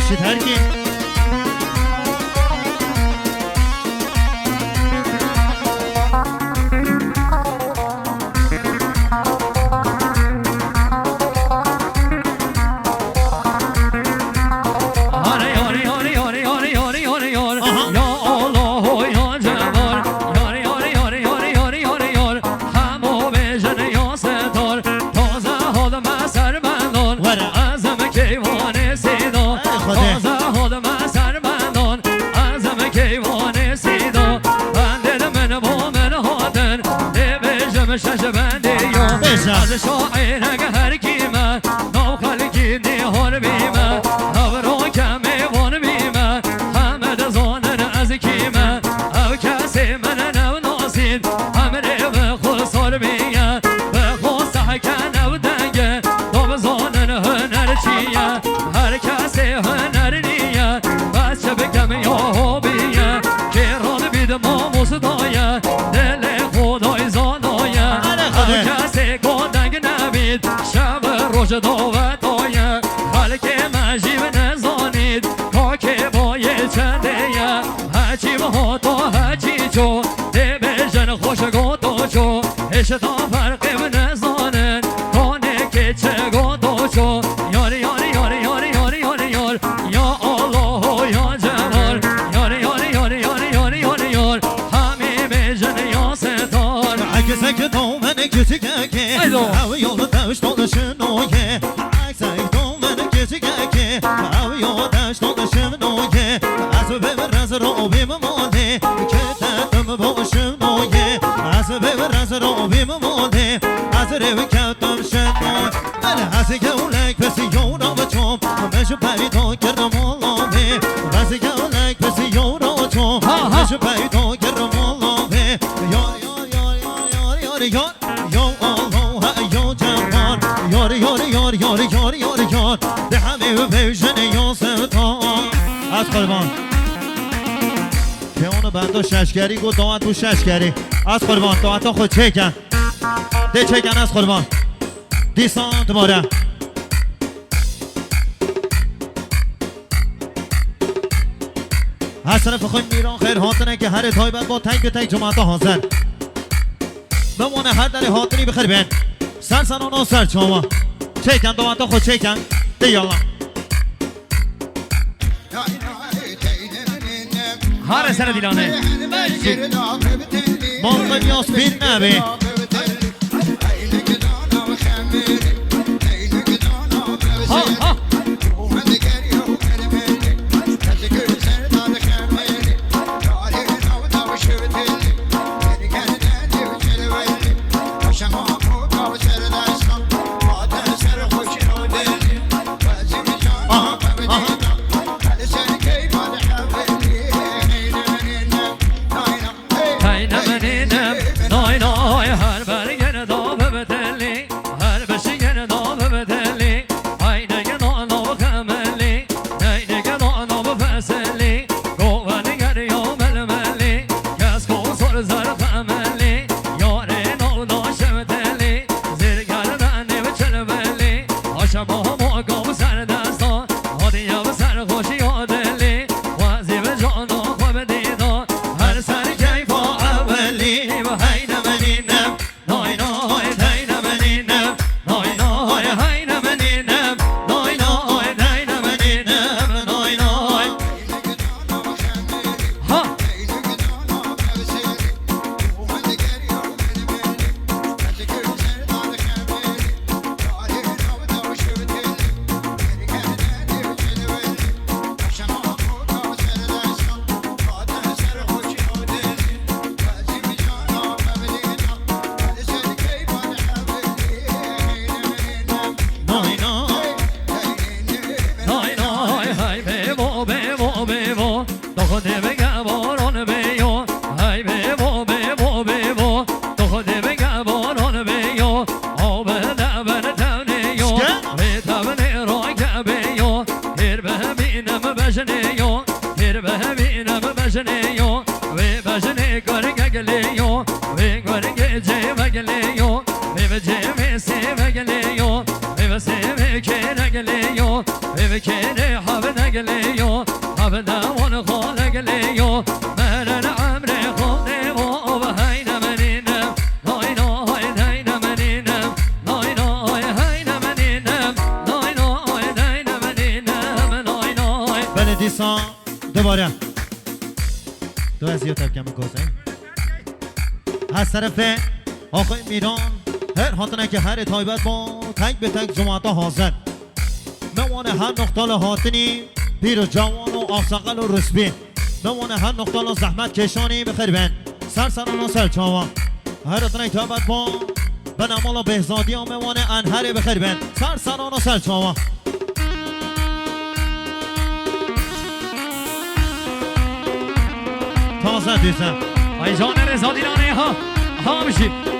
باشید هر کی از شاعرک هر کیمه نو خلکی دیهار بیمه نورو کمی وان بیمه همه دزانن از کیمه او کسی من نو ناسید همه به خسار بیه به خسته که نو دنگه دو بزانن هنر چیه هر کسی هنر نیه بچه بکم یا بیه که ران بید ما مصدایه دل خدای زانایه او کسی شب روش داوت آیه خلک مجیب نزانید که باید چنده یه هچی با تا هچی چو ده بجن خوشگو تو چو اشتا فرقی نزانن کانه که چه گو تو چو یاری یاری یاری یاری یاری یاری یار یا الله یا جلال یاری یاری یاری یاری یاری یاری یار همی بجن یا ستار عکسک دومن کسی که او یول داشت شنویه عکسک دومن کسی که او یول داشت شنویه از ببرز رو بیمونه که تدم باشم نویه از ببرز رو بیمونه از رو کتم شنویه من از گولک پس یورا و چوب همش پیدا کردم مولامه از گولک پس یورا و چوب همش پیدا کردم مولامه یار یار یار یار یار یار یار به همه پیشن یا ستان از قربان که اونو بنده ششگری گو دامت تو ششگری از قربان دامت خود چکن ده چکن از قربان دیسان دماره هر طرف خود میران خیر حاضرن که هر تایبت با تنگ تنگ جماعت حاضر بمونه هر در حاضری بخیر بین سر سنان و سر چاما چکن دوانتا خود چکن ده یالا هر سر دیلانه مالقا بیاس بیر نبی بكيني حبنا قليو حبنا ونخول قليو مرن عمري خوني وبهينا منينا نوي نوي هينا منينا نوي نوي هينا منينا نوي نوي هينا منينا نوي نوي بندیسان دوباره دو از یه تبکم گذاریم از طرف آقای میران هر حاطنه که هر تایبت با تک به تک جماعت حاضر موانه هر نقطال حاطنی پیر و جوان و آفسقل و رسبی موانه هر نقطال زحمت کشانی بخیر بین سرسران و سرچاوان هر حاطنه تایبت با بنامال و بهزادی ها موانه انهر بخیر بین سرسران و سرچاوان تازه دیزم ای جان رضا دیلانه ها بشید